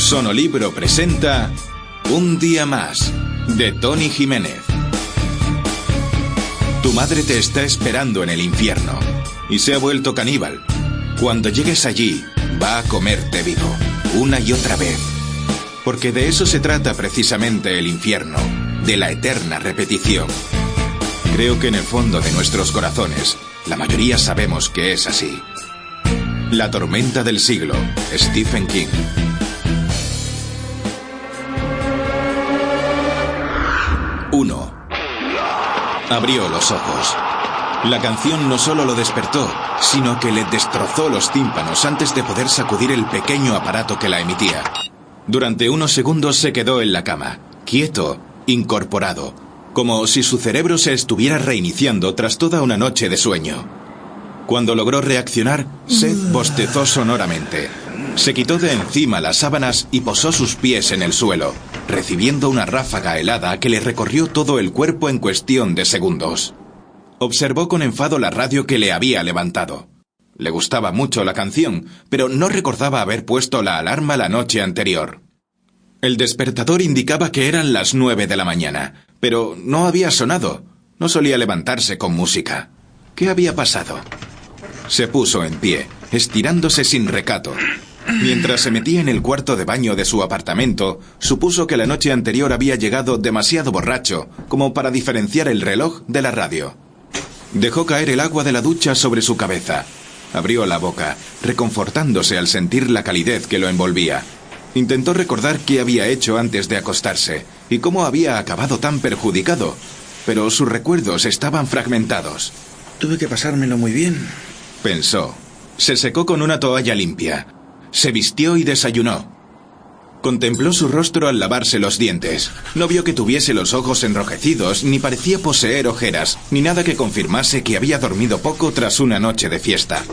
Sonolibro presenta Un día más, de Tony Jiménez. Tu madre te está esperando en el infierno y se ha vuelto caníbal. Cuando llegues allí, va a comerte vivo, una y otra vez. Porque de eso se trata precisamente el infierno, de la eterna repetición. Creo que en el fondo de nuestros corazones, la mayoría sabemos que es así. La tormenta del siglo, Stephen King. Abrió los ojos. La canción no solo lo despertó, sino que le destrozó los tímpanos antes de poder sacudir el pequeño aparato que la emitía. Durante unos segundos se quedó en la cama, quieto, incorporado, como si su cerebro se estuviera reiniciando tras toda una noche de sueño. Cuando logró reaccionar, Seth bostezó sonoramente. Se quitó de encima las sábanas y posó sus pies en el suelo, recibiendo una ráfaga helada que le recorrió todo el cuerpo en cuestión de segundos. Observó con enfado la radio que le había levantado. Le gustaba mucho la canción, pero no recordaba haber puesto la alarma la noche anterior. El despertador indicaba que eran las 9 de la mañana, pero no había sonado. No solía levantarse con música. ¿Qué había pasado? Se puso en pie, estirándose sin recato. Mientras se metía en el cuarto de baño de su apartamento, supuso que la noche anterior había llegado demasiado borracho como para diferenciar el reloj de la radio. Dejó caer el agua de la ducha sobre su cabeza. Abrió la boca, reconfortándose al sentir la calidez que lo envolvía. Intentó recordar qué había hecho antes de acostarse y cómo había acabado tan perjudicado, pero sus recuerdos estaban fragmentados. Tuve que pasármelo muy bien, pensó. Se secó con una toalla limpia. Se vistió y desayunó. Contempló su rostro al lavarse los dientes. No vio que tuviese los ojos enrojecidos, ni parecía poseer ojeras, ni nada que confirmase que había dormido poco tras una noche de fiesta.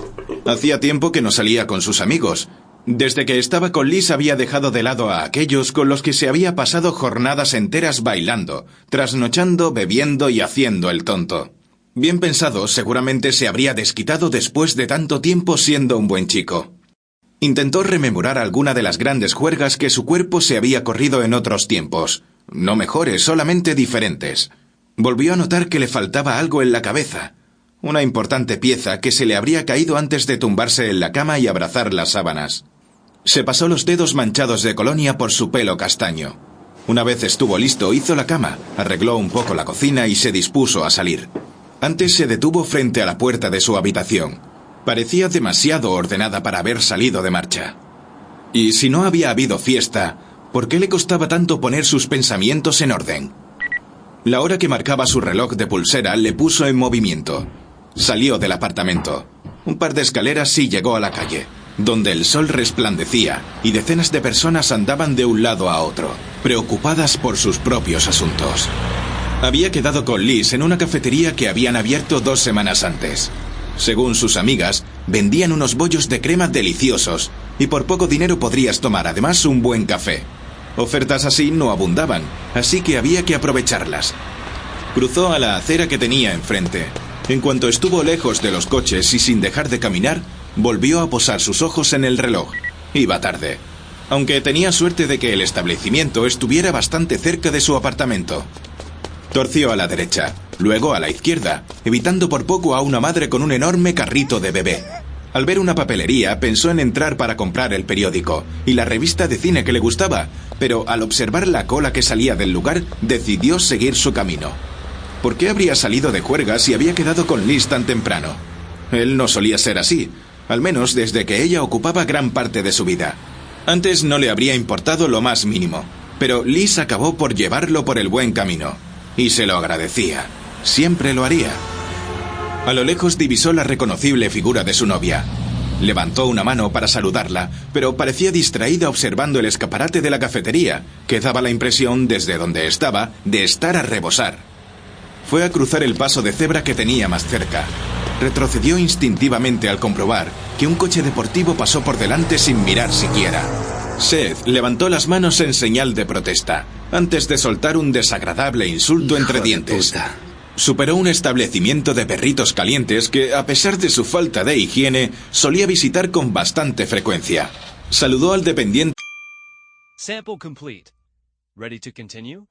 Hacía tiempo que no salía con sus amigos. Desde que estaba con Liz había dejado de lado a aquellos con los que se había pasado jornadas enteras bailando, trasnochando, bebiendo y haciendo el tonto. Bien pensado, seguramente se habría desquitado después de tanto tiempo siendo un buen chico. Intentó rememorar alguna de las grandes juergas que su cuerpo se había corrido en otros tiempos. No mejores, solamente diferentes. Volvió a notar que le faltaba algo en la cabeza. Una importante pieza que se le habría caído antes de tumbarse en la cama y abrazar las sábanas. Se pasó los dedos manchados de colonia por su pelo castaño. Una vez estuvo listo, hizo la cama, arregló un poco la cocina y se dispuso a salir. Antes se detuvo frente a la puerta de su habitación. Parecía demasiado ordenada para haber salido de marcha. Y si no había habido fiesta, ¿por qué le costaba tanto poner sus pensamientos en orden? La hora que marcaba su reloj de pulsera le puso en movimiento. Salió del apartamento. Un par de escaleras y llegó a la calle, donde el sol resplandecía y decenas de personas andaban de un lado a otro, preocupadas por sus propios asuntos. Había quedado con Liz en una cafetería que habían abierto 2 semanas antes. Según sus amigas, vendían unos bollos de crema deliciosos y por poco dinero podrías tomar además un buen café. Ofertas así no abundaban, así que había que aprovecharlas. Cruzó a la acera que tenía enfrente. En cuanto estuvo lejos de los coches y sin dejar de caminar, volvió a posar sus ojos en el reloj. Iba tarde, aunque tenía suerte de que el establecimiento estuviera bastante cerca de su apartamento. Torció a la derecha, luego a la izquierda, evitando por poco a una madre con un enorme carrito de bebé. Al ver una papelería, pensó en entrar para comprar el periódico y la revista de cine que le gustaba, pero al observar la cola que salía del lugar, decidió seguir su camino. ¿Por qué habría salido de juerga si había quedado con Liz tan temprano? Él no solía ser así, al menos desde que ella ocupaba gran parte de su vida. Antes no le habría importado lo más mínimo, pero Liz acabó por llevarlo por el buen camino. Y se lo agradecía. Siempre lo haría. A lo lejos divisó la reconocible figura de su novia. Levantó una mano para saludarla, pero parecía distraída observando el escaparate de la cafetería, que daba la impresión, desde donde estaba, de estar a rebosar. Fue a cruzar el paso de cebra que tenía más cerca. Retrocedió instintivamente al comprobar que un coche deportivo pasó por delante sin mirar siquiera. Seth levantó las manos en señal de protesta, antes de soltar un desagradable insulto entre dientes. Superó un establecimiento de perritos calientes que, a pesar de su falta de higiene, solía visitar con bastante frecuencia. Saludó al dependiente Sample complete. Ready to continue?